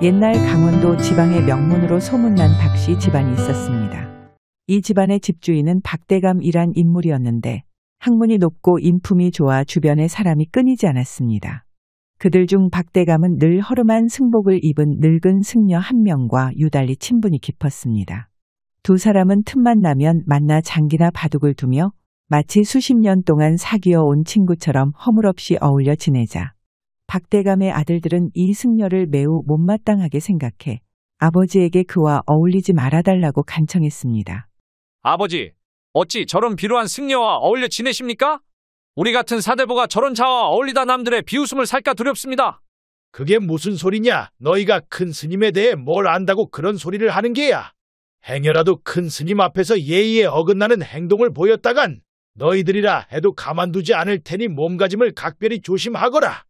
옛날 강원도 지방의 명문으로 소문난 박씨 집안이 있었습니다. 이 집안의 집주인은 박대감이란 인물이었는데 학문이 높고 인품이 좋아 주변에 사람이 끊이지 않았습니다. 그들 중 박대감은 늘 허름한 승복을 입은 늙은 승려 한 명과 유달리 친분이 깊었습니다. 두 사람은 틈만 나면 만나 장기나 바둑을 두며 마치 수십 년 동안 사귀어 온 친구처럼 허물없이 어울려 지내자 박대감의 아들들은 이 승려를 매우 못마땅하게 생각해 아버지에게 그와 어울리지 말아달라고 간청했습니다. 아버지, 어찌 저런 비루한 승려와 어울려 지내십니까? 우리 같은 사대부가 저런 자와 어울리다 남들의 비웃음을 살까 두렵습니다. 그게 무슨 소리냐? 너희가 큰 스님에 대해 뭘 안다고 그런 소리를 하는 게야. 행여라도 큰 스님 앞에서 예의에 어긋나는 행동을 보였다간 너희들이라 해도 가만두지 않을 테니 몸가짐을 각별히 조심하거라.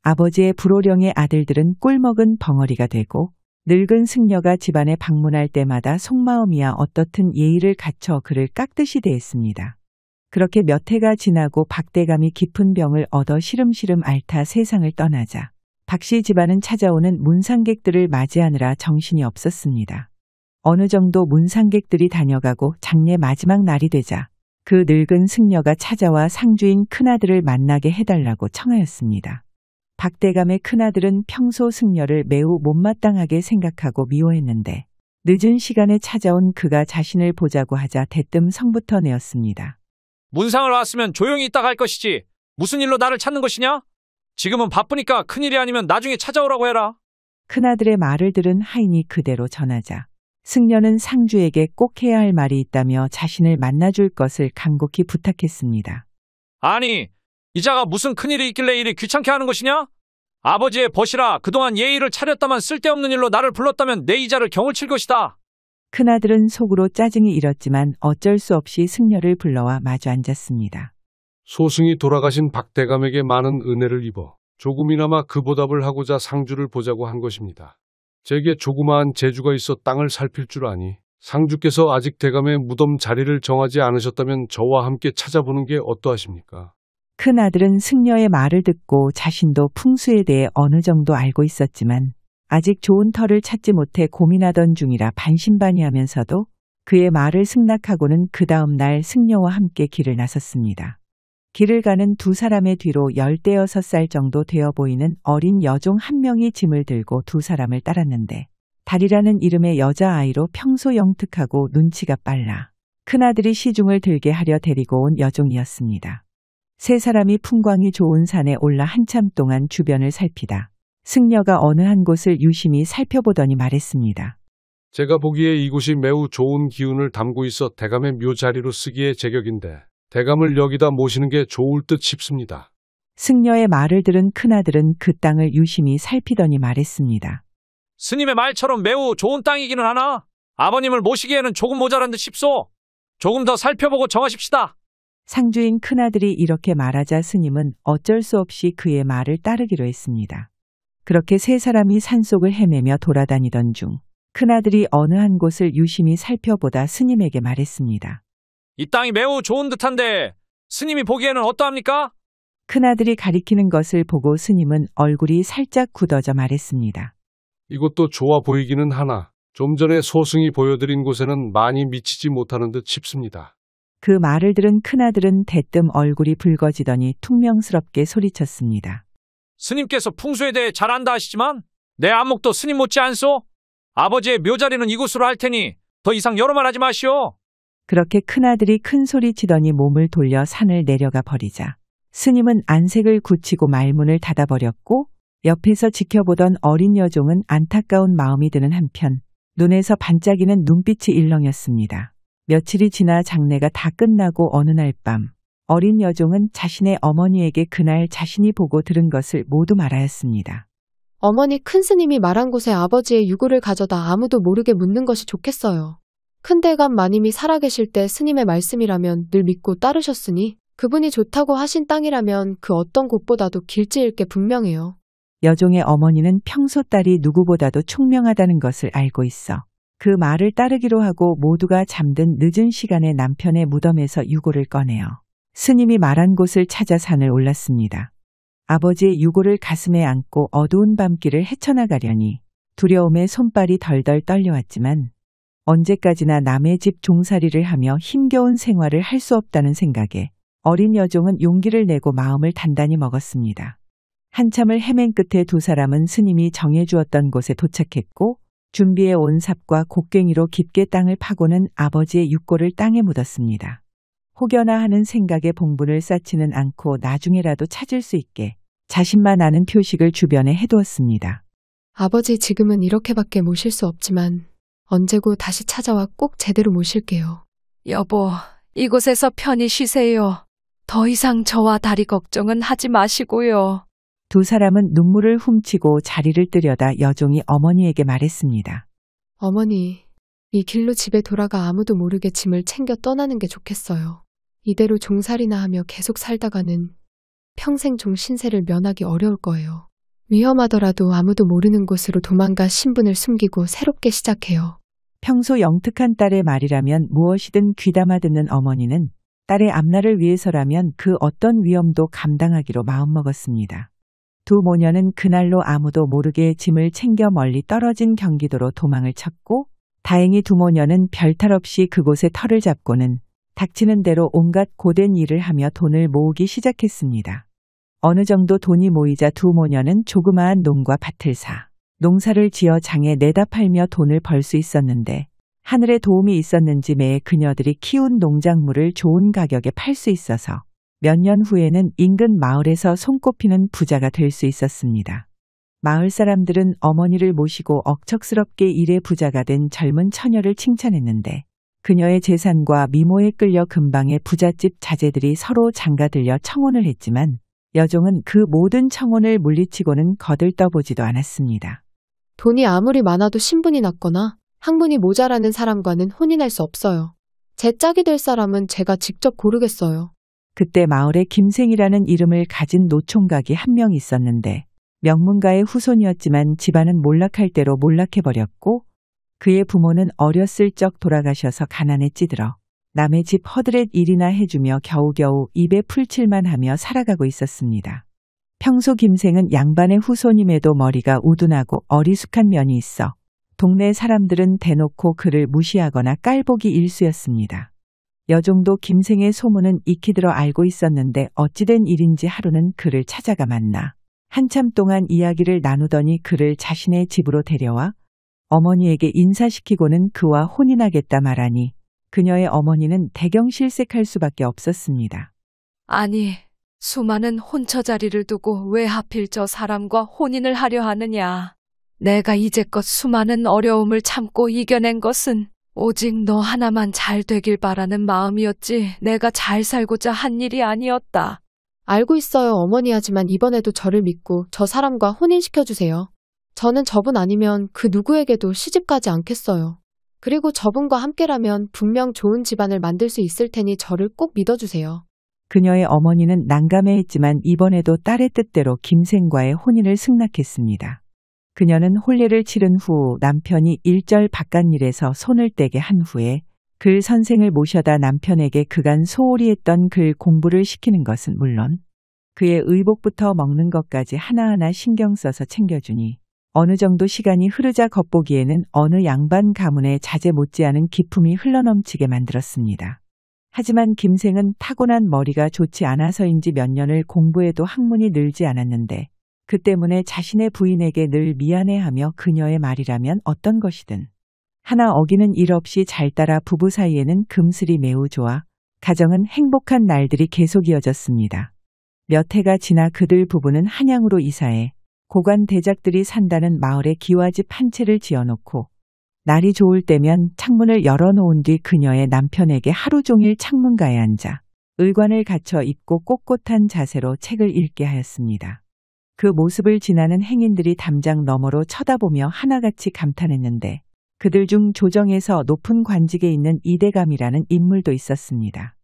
아버지의 불호령의 아들들은 꿀먹은 벙어리가 되고 늙은 승려가 집안에 방문할 때마다 속마음이야 어떻든 예의를 갖춰 그를 깎듯이 대했습니다. 그렇게 몇 해가 지나고 박대감이 깊은 병을 얻어 시름시름 앓다 세상을 떠나자 박씨 집안은 찾아오는 문상객들을 맞이하느라 정신이 없었습니다. 어느 정도 문상객들이 다녀가고 장례 마지막 날이 되자 그 늙은 승려가 찾아와 상주인 큰아들을 만나게 해달라고 청하였습니다. 박대감의 큰아들은 평소 승려를 매우 못마땅하게 생각하고 미워했는데 늦은 시간에 찾아온 그가 자신을 보자고 하자 대뜸 성부터 내었습니다. 문상을 왔으면 조용히 있다 갈 것이지 무슨 일로 나를 찾는 것이냐? 지금은 바쁘니까 큰일이 아니면 나중에 찾아오라고 해라. 큰아들의 말을 들은 하인이 그대로 전하자 승려는 상주에게 꼭 해야 할 말이 있다며 자신을 만나줄 것을 간곡히 부탁했습니다. 아니, 이자가 무슨 큰일이 있길래 이리 귀찮게 하는 것이냐? 아버지의 벗이라 그동안 예의를 차렸다만 쓸데없는 일로 나를 불렀다면 내 이자를 경을 칠 것이다. 큰아들은 속으로 짜증이 일었지만 어쩔 수 없이 승려를 불러와 마주 앉았습니다. 소승이 돌아가신 박대감에게 많은 은혜를 입어 조금이나마 그 보답을 하고자 상주를 보자고 한 것입니다. 제게 조그마한 재주가 있어 땅을 살필 줄 아니 상주께서 아직 대감의 무덤 자리를 정하지 않으셨다면 저와 함께 찾아보는 게 어떠하십니까? 큰아들은 승려의 말을 듣고 자신도 풍수에 대해 어느 정도 알고 있었지만 아직 좋은 터를 찾지 못해 고민하던 중이라 반신반의하면서도 그의 말을 승낙하고는 그 다음 날 승려와 함께 길을 나섰습니다. 길을 가는 두 사람의 뒤로 16살 정도 되어 보이는 어린 여종 한 명이 짐을 들고 두 사람을 따랐는데 달이라는 이름의 여자아이로 평소 영특하고 눈치가 빨라 큰아들이 시중을 들게 하려 데리고 온 여종이었습니다. 세 사람이 풍광이 좋은 산에 올라 한참 동안 주변을 살피다 승려가 어느 한 곳을 유심히 살펴보더니 말했습니다. 제가 보기에 이곳이 매우 좋은 기운을 담고 있어 대감의 묘자리로 쓰기에 제격인데 대감을 여기다 모시는 게 좋을 듯 싶습니다. 승려의 말을 들은 큰아들은 그 땅을 유심히 살피더니 말했습니다. 스님의 말처럼 매우 좋은 땅이기는 하나 아버님을 모시기에는 조금 모자란 듯 싶소. 조금 더 살펴보고 정하십시다. 상주인 큰아들이 이렇게 말하자 스님은 어쩔 수 없이 그의 말을 따르기로 했습니다. 그렇게 세 사람이 산속을 헤매며 돌아다니던 중 큰아들이 어느 한 곳을 유심히 살펴보다 스님에게 말했습니다. 이 땅이 매우 좋은 듯한데 스님이 보기에는 어떠합니까? 큰아들이 가리키는 것을 보고 스님은 얼굴이 살짝 굳어져 말했습니다. 이것도 좋아 보이기는 하나 좀 전에 소승이 보여드린 곳에는 많이 미치지 못하는 듯 싶습니다. 그 말을 들은 큰아들은 대뜸 얼굴이 붉어지더니 퉁명스럽게 소리쳤습니다. 스님께서 풍수에 대해 잘 안다 하시지만 내 안목도 스님 못지 않소? 아버지의 묘자리는 이곳으로 할 테니 더 이상 여러 말 하지 마시오. 그렇게 큰아들이 큰 소리치더니 몸을 돌려 산을 내려가 버리자 스님은 안색을 굳히고 말문을 닫아버렸고 옆에서 지켜보던 어린 여종은 안타까운 마음이 드는 한편 눈에서 반짝이는 눈빛이 일렁였습니다. 며칠이 지나 장례가 다 끝나고 어느 날 밤 어린 여종은 자신의 어머니에게 그날 자신이 보고 들은 것을 모두 말하였습니다. 어머니 큰 스님이 말한 곳에 아버지의 유골을 가져다 아무도 모르게 묻는 것이 좋겠어요. 큰대감 마님이 살아계실 때 스님의 말씀이라면 늘 믿고 따르셨으니 그분이 좋다고 하신 땅이라면 그 어떤 곳보다도 길지일 게 분명해요. 여종의 어머니는 평소 딸이 누구보다도 총명하다는 것을 알고 있어 그 말을 따르기로 하고 모두가 잠든 늦은 시간에 남편의 무덤에서 유골을 꺼내어 스님이 말한 곳을 찾아 산을 올랐습니다. 아버지의 유골을 가슴에 안고 어두운 밤길을 헤쳐나가려니 두려움에 손발이 덜덜 떨려왔지만 언제까지나 남의 집 종살이를 하며 힘겨운 생활을 할 수 없다는 생각에 어린 여종은 용기를 내고 마음을 단단히 먹었습니다. 한참을 헤맨 끝에 두 사람은 스님이 정해주었던 곳에 도착했고 준비해 온 삽과 곡괭이로 깊게 땅을 파고는 아버지의 육골을 땅에 묻었습니다. 혹여나 하는 생각에 봉분을 쌓지는 않고 나중에라도 찾을 수 있게 자신만 아는 표식을 주변에 해두었습니다. 아버지 지금은 이렇게밖에 모실 수 없지만 언제고 다시 찾아와 꼭 제대로 모실게요. 여보, 이곳에서 편히 쉬세요. 더 이상 저와 다리 걱정은 하지 마시고요. 두 사람은 눈물을 훔치고 자리를 뜨려다 여종이 어머니에게 말했습니다. 어머니, 이 길로 집에 돌아가 아무도 모르게 짐을 챙겨 떠나는 게 좋겠어요. 이대로 종살이나 하며 계속 살다가는 평생 종 신세를 면하기 어려울 거예요. 위험하더라도 아무도 모르는 곳으로 도망가 신분을 숨기고 새롭게 시작해요. 평소 영특한 딸의 말이라면 무엇이든 귀담아 듣는 어머니는 딸의 앞날을 위해서라면 그 어떤 위험도 감당하기로 마음먹었습니다. 두 모녀는 그날로 아무도 모르게 짐을 챙겨 멀리 떨어진 경기도로 도망을 쳤고 다행히 두 모녀는 별탈 없이 그곳에 터를 잡고는 닥치는 대로 온갖 고된 일을 하며 돈을 모으기 시작했습니다. 어느 정도 돈이 모이자 두 모녀는 조그마한 농과 밭을 사 농사를 지어 장에 내다 팔며 돈을 벌 수 있었는데 하늘의 도움이 있었는지 매해 그녀들이 키운 농작물을 좋은 가격에 팔 수 있어서 몇 년 후에는 인근 마을에서 손꼽히는 부자가 될 수 있었습니다. 마을 사람들은 어머니를 모시고 억척스럽게 일의 부자가 된 젊은 처녀를 칭찬했는데 그녀의 재산과 미모에 끌려 근방의 부잣집 자제들이 서로 장가들려 청혼을 했지만 여종은 그 모든 청혼을 물리치고는 거들떠보지도 않았습니다. 돈이 아무리 많아도 신분이 낮거나 학문이 모자라는 사람과는 혼인할 수 없어요. 제 짝이 될 사람은 제가 직접 고르겠어요. 그때 마을에 김생이라는 이름을 가진 노총각이 한 명 있었는데 명문가의 후손이었지만 집안은 몰락할 대로 몰락해버렸고 그의 부모는 어렸을 적 돌아가셔서 가난에 찌들어 남의 집 허드렛 일이나 해주며 겨우겨우 입에 풀칠만 하며 살아가고 있었습니다. 평소 김생은 양반의 후손임에도 머리가 우둔하고 어리숙한 면이 있어 동네 사람들은 대놓고 그를 무시하거나 깔보기 일쑤였습니다. 여종도 김생의 소문은 익히 들어 알고 있었는데 어찌된 일인지 하루는 그를 찾아가 만나 한참 동안 이야기를 나누더니 그를 자신의 집으로 데려와 어머니에게 인사시키고는 그와 혼인하겠다 말하니 그녀의 어머니는 대경실색할 수밖에 없었습니다. 아니, 수많은 혼처 자리를 두고 왜 하필 저 사람과 혼인을 하려 하느냐. 내가 이제껏 수많은 어려움을 참고 이겨낸 것은 오직 너 하나만 잘 되길 바라는 마음이었지 내가 잘 살고자 한 일이 아니었다. 알고 있어요, 어머니. 하지만 이번에도 저를 믿고 저 사람과 혼인시켜주세요. 저는 저분 아니면 그 누구에게도 시집가지 않겠어요. 그리고 저분과 함께라면 분명 좋은 집안을 만들 수 있을 테니 저를 꼭 믿어주세요. 그녀의 어머니는 난감해했지만 이번에도 딸의 뜻대로 김생과의 혼인을 승낙했습니다. 그녀는 혼례를 치른 후 남편이 일절 바깥일에서 손을 떼게 한 후에 글 선생을 모셔다 남편에게 그간 소홀히 했던 글 공부를 시키는 것은 물론 그의 의복부터 먹는 것까지 하나하나 신경 써서 챙겨주니 어느 정도 시간이 흐르자 겉보기에는 어느 양반 가문의 자제 못지않은 기품이 흘러넘치게 만들었습니다. 하지만 김생은 타고난 머리가 좋지 않아서인지 몇 년을 공부해도 학문이 늘지 않았는데 그 때문에 자신의 부인에게 늘 미안해하며 그녀의 말이라면 어떤 것이든 하나 어기는 일 없이 잘 따라 부부 사이에는 금슬이 매우 좋아 가정은 행복한 날들이 계속 이어졌습니다. 몇 해가 지나 그들 부부는 한양으로 이사해 고관 대작들이 산다는 마을에 기와집 한 채를 지어놓고 날이 좋을 때면 창문을 열어놓은 뒤 그녀의 남편에게 하루 종일 창문가에 앉아 의관을 갖춰 입고 꼿꼿한 자세로 책을 읽게 하였습니다. 그 모습을 지나는 행인들이 담장 너머로 쳐다보며 하나같이 감탄했는데 그들 중 조정에서 높은 관직에 있는 이대감이라는 인물도 있었습니다.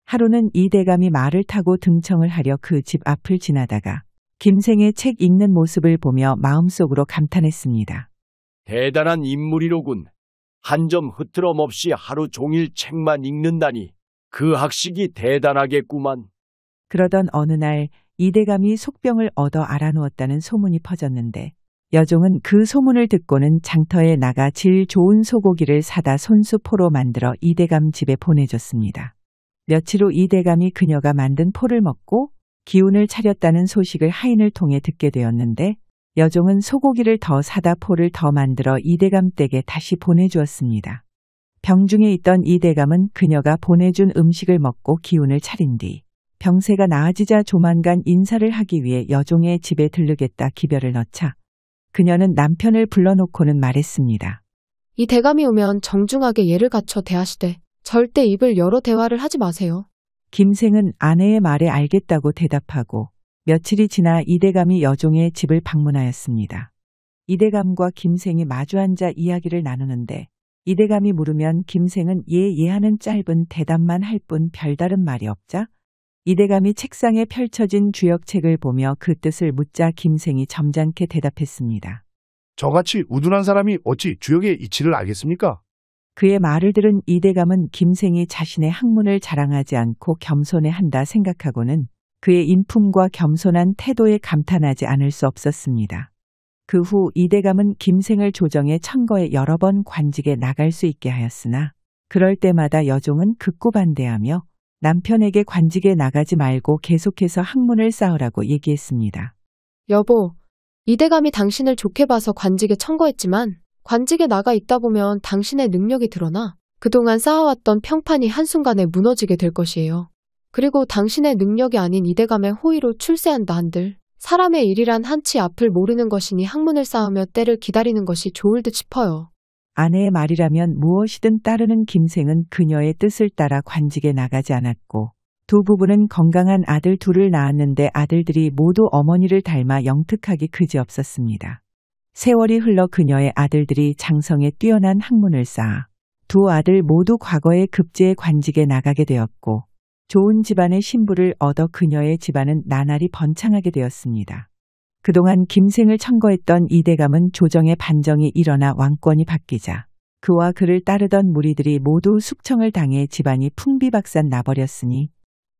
하루는 이대감이 말을 타고 등청을 하려 그 집 앞을 지나다가 김생의 책 읽는 모습을 보며 마음속으로 감탄했습니다. 대단한 인물이로군. 한 점 흐트럼 없이 하루 종일 책만 읽는다니 그 학식이 대단하겠구만. 그러던 어느 날 이대감이 속병을 얻어 알아누웠다는 소문이 퍼졌는데 여종은 그 소문을 듣고는 장터에 나가 질 좋은 소고기를 사다 손수포로 만들어 이대감 집에 보내줬습니다. 며칠 후 이대감이 그녀가 만든 포를 먹고 기운을 차렸다는 소식을 하인을 통해 듣게 되었는데 여종은 소고기를 더 사다 포를 더 만들어 이대감 댁에 다시 보내주었습니다. 병중에 있던 이대감은 그녀가 보내준 음식을 먹고 기운을 차린 뒤 병세가 나아지자 조만간 인사를 하기 위해 여종의 집에 들르겠다 기별을 넣자 그녀는 남편을 불러놓고는 말했습니다. 이 대감이 오면 정중하게 예를 갖춰 대하시되 절대 입을 열어 대화를 하지 마세요. 김생은 아내의 말에 알겠다고 대답하고 며칠이 지나 이대감이 여종의 집을 방문하였습니다. 이대감과 김생이 마주 앉아 이야기를 나누는데 이대감이 물으면 김생은 예하는 짧은 대답만 할 뿐 별다른 말이 없자 이대감이 책상에 펼쳐진 주역책을 보며 그 뜻을 묻자 김생이 점잖게 대답했습니다. 저같이 우둔한 사람이 어찌 주역의 이치를 알겠습니까? 그의 말을 들은 이대감은 김생이 자신의 학문을 자랑하지 않고 겸손해한다 생각하고는 그의 인품과 겸손한 태도에 감탄하지 않을 수 없었습니다. 그 후 이대감은 김생을 조정해 천거에 여러 번 관직에 나갈 수 있게 하였으나 그럴 때마다 여종은 극구 반대하며 남편에게 관직에 나가지 말고 계속해서 학문을 쌓으라고 얘기했습니다. 여보, 이대감이 당신을 좋게 봐서 관직에 천거했지만 관직에 나가 있다 보면 당신의 능력이 드러나 그동안 쌓아왔던 평판이 한순간에 무너지게 될 것이에요. 그리고 당신의 능력이 아닌 이대감의 호의로 출세한다 한들 사람의 일이란 한치 앞을 모르는 것이니 학문을 쌓으며 때를 기다리는 것이 좋을 듯 싶어요. 아내의 말이라면 무엇이든 따르는 김생은 그녀의 뜻을 따라 관직에 나가지 않았고 두 부부는 건강한 아들 둘을 낳았는데 아들들이 모두 어머니를 닮아 영특하기 그지없었습니다. 세월이 흘러 그녀의 아들들이 장성에 뛰어난 학문을 쌓아 두 아들 모두 과거에 급제의 관직에 나가게 되었고 좋은 집안의 신부를 얻어 그녀의 집안은 나날이 번창하게 되었습니다. 그동안 김생을 천거했던 이대감은 조정의 반정이 일어나 왕권이 바뀌자 그와 그를 따르던 무리들이 모두 숙청을 당해 집안이 풍비박산 나버렸으니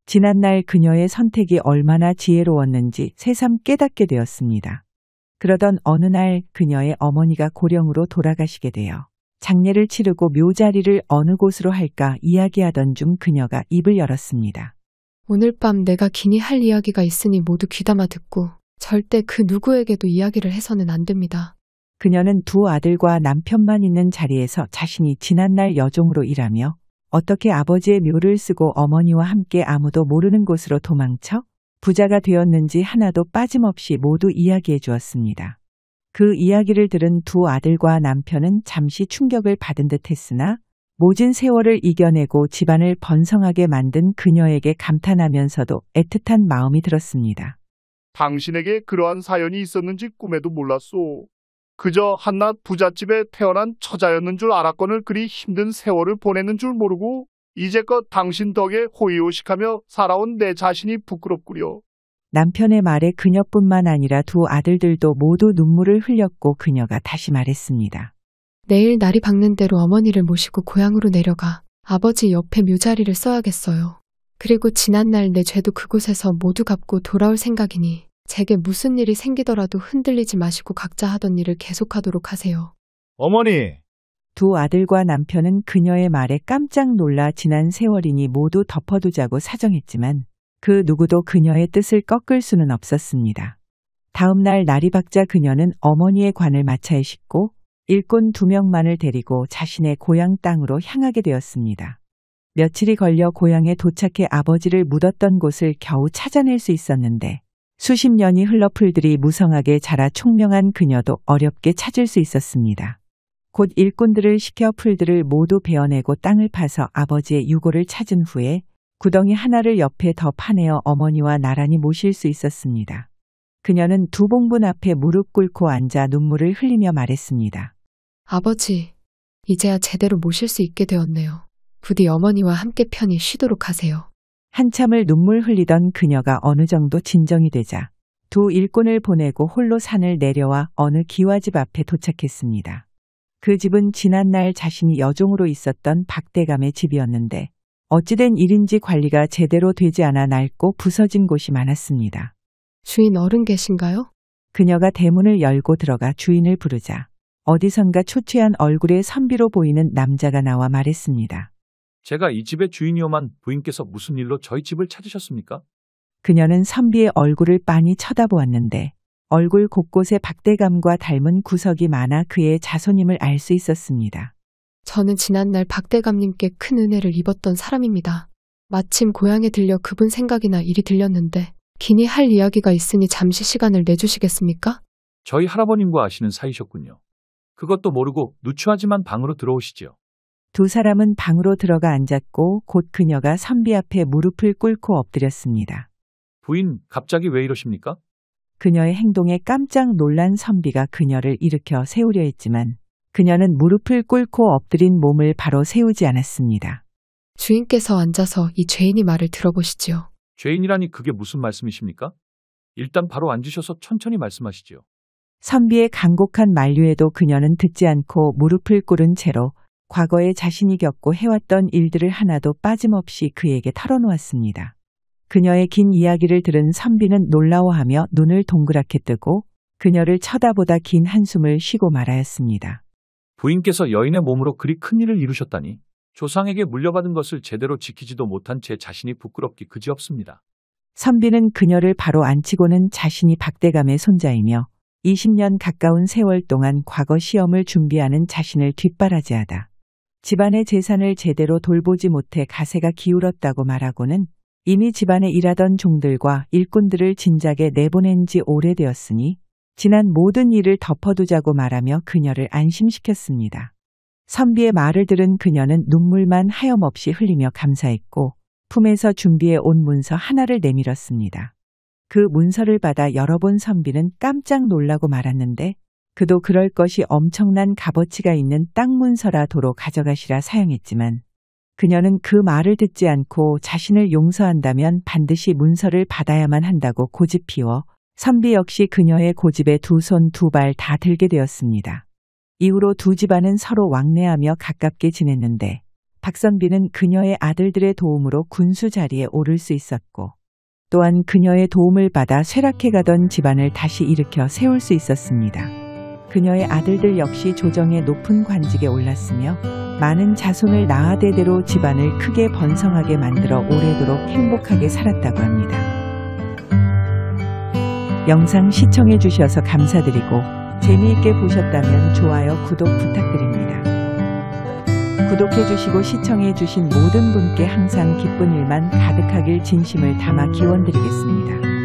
지난날 그녀의 선택이 얼마나 지혜로웠는지 새삼 깨닫게 되었습니다. 그러던 어느 날 그녀의 어머니가 고령으로 돌아가시게 되어 장례를 치르고 묘자리를 어느 곳으로 할까 이야기하던 중 그녀가 입을 열었습니다. 오늘 밤 내가 긴히 할 이야기가 있으니 모두 귀담아 듣고 절대 그 누구에게도 이야기를 해서는 안 됩니다. 그녀는 두 아들과 남편만 있는 자리에서 자신이 지난날 여종으로 일하며 어떻게 아버지의 묘를 쓰고 어머니와 함께 아무도 모르는 곳으로 도망쳐 부자가 되었는지 하나도 빠짐없이 모두 이야기해 주었습니다. 그 이야기를 들은 두 아들과 남편은 잠시 충격을 받은 듯 했으나 모진 세월을 이겨내고 집안을 번성하게 만든 그녀에게 감탄하면서도 애틋한 마음이 들었습니다. 당신에게 그러한 사연이 있었는지 꿈에도 몰랐소. 그저 한낱 부잣집에 태어난 처자였는 줄 알았거늘 그리 힘든 세월을 보내는 줄 모르고 이제껏 당신 덕에 호의호식하며 살아온 내 자신이 부끄럽구려. 남편의 말에 그녀뿐만 아니라 두 아들들도 모두 눈물을 흘렸고 그녀가 다시 말했습니다. 내일 날이 밝는 대로 어머니를 모시고 고향으로 내려가 아버지 옆에 묘자리를 써야겠어요. 그리고 지난날 내 죄도 그곳에서 모두 갚고 돌아올 생각이니 제게 무슨 일이 생기더라도 흔들리지 마시고 각자 하던 일을 계속하도록 하세요. 어머니! 두 아들과 남편은 그녀의 말에 깜짝 놀라 지난 세월이니 모두 덮어두자고 사정했지만 그 누구도 그녀의 뜻을 꺾을 수는 없었습니다. 다음 날 날이 밝자 그녀는 어머니의 관을 마차에 싣고 일꾼 2명만을 데리고 자신의 고향 땅으로 향하게 되었습니다. 며칠이 걸려 고향에 도착해 아버지를 묻었던 곳을 겨우 찾아낼 수 있었는데 수십 년이 흘러 풀들이 무성하게 자라 총명한 그녀도 어렵게 찾을 수 있었습니다. 곧 일꾼들을 시켜 풀들을 모두 베어내고 땅을 파서 아버지의 유골을 찾은 후에 구덩이 하나를 옆에 더 파내어 어머니와 나란히 모실 수 있었습니다. 그녀는 두 봉분 앞에 무릎 꿇고 앉아 눈물을 흘리며 말했습니다. 아버지, 이제야 제대로 모실 수 있게 되었네요. 부디 어머니와 함께 편히 쉬도록 하세요. 한참을 눈물 흘리던 그녀가 어느 정도 진정이 되자 두 일꾼을 보내고 홀로 산을 내려와 어느 기와집 앞에 도착했습니다. 그 집은 지난날 자신이 여종으로 있었던 박대감의 집이었는데 어찌된 일인지 관리가 제대로 되지 않아 낡고 부서진 곳이 많았습니다. 주인 어른 계신가요? 그녀가 대문을 열고 들어가 주인을 부르자 어디선가 초췌한 얼굴의 선비로 보이는 남자가 나와 말했습니다. 제가 이 집의 주인이오만 부인께서 무슨 일로 저희 집을 찾으셨습니까? 그녀는 선비의 얼굴을 빤히 쳐다보았는데 얼굴 곳곳에 박대감과 닮은 구석이 많아 그의 자손임을 알 수 있었습니다. 저는 지난날 박대감님께 큰 은혜를 입었던 사람입니다. 마침 고향에 들려 그분 생각이나 일이 들렸는데 긴히 할 이야기가 있으니 잠시 시간을 내주시겠습니까? 저희 할아버님과 아시는 사이셨군요. 그것도 모르고 누추하지만 방으로 들어오시지요. 두 사람은 방으로 들어가 앉았고 곧 그녀가 선비 앞에 무릎을 꿇고 엎드렸습니다. 부인, 갑자기 왜 이러십니까? 그녀의 행동에 깜짝 놀란 선비가 그녀를 일으켜 세우려 했지만 그녀는 무릎을 꿇고 엎드린 몸을 바로 세우지 않았습니다. 주인께서 앉아서 이 죄인이 말을 들어보시지요. 죄인이라니 그게 무슨 말씀이십니까? 일단 바로 앉으셔서 천천히 말씀하시지요. 선비의 간곡한 만류에도 그녀는 듣지 않고 무릎을 꿇은 채로 과거에 자신이 겪고 해왔던 일들을 하나도 빠짐없이 그에게 털어놓았습니다. 그녀의 긴 이야기를 들은 선비는 놀라워하며 눈을 동그랗게 뜨고 그녀를 쳐다보다 긴 한숨을 쉬고 말하였습니다. 부인께서 여인의 몸으로 그리 큰 일을 이루셨다니 조상에게 물려받은 것을 제대로 지키지도 못한 제 자신이 부끄럽기 그지없습니다. 선비는 그녀를 바로 앉히고는 자신이 박대감의 손자이며 20년 가까운 세월 동안 과거 시험을 준비하는 자신을 뒷바라지하다 집안의 재산을 제대로 돌보지 못해 가세가 기울었다고 말하고는 이미 집안에 일하던 종들과 일꾼들을 진작에 내보낸 지 오래되었으니 지난 모든 일을 덮어두자고 말하며 그녀를 안심시켰습니다. 선비의 말을 들은 그녀는 눈물만 하염없이 흘리며 감사했고 품에서 준비해 온 문서 하나를 내밀었습니다. 그 문서를 받아 열어본 선비는 깜짝 놀라고 말았는데 그도 그럴 것이 엄청난 값어치가 있는 땅 문서라 도로 가져가시라 사양했지만 그녀는 그 말을 듣지 않고 자신을 용서한다면 반드시 문서를 받아야만 한다고 고집 피워 선비 역시 그녀의 고집에 두 손 두 발 다 들게 되었습니다. 이후로 두 집안은 서로 왕래하며 가깝게 지냈는데 박선비는 그녀의 아들들의 도움으로 군수 자리에 오를 수 있었고 또한 그녀의 도움을 받아 쇠락해가던 집안을 다시 일으켜 세울 수 있었습니다. 그녀의 아들들 역시 조정의 높은 관직에 올랐으며 많은 자손을 낳아 대대로 집안을 크게 번성하게 만들어 오래도록 행복하게 살았다고 합니다. 영상 시청해 주셔서 감사드리고 재미있게 보셨다면 좋아요, 구독 부탁드립니다. 구독해 주시고 시청해 주신 모든 분께 항상 기쁜 일만 가득하길 진심을 담아 기원드리겠습니다.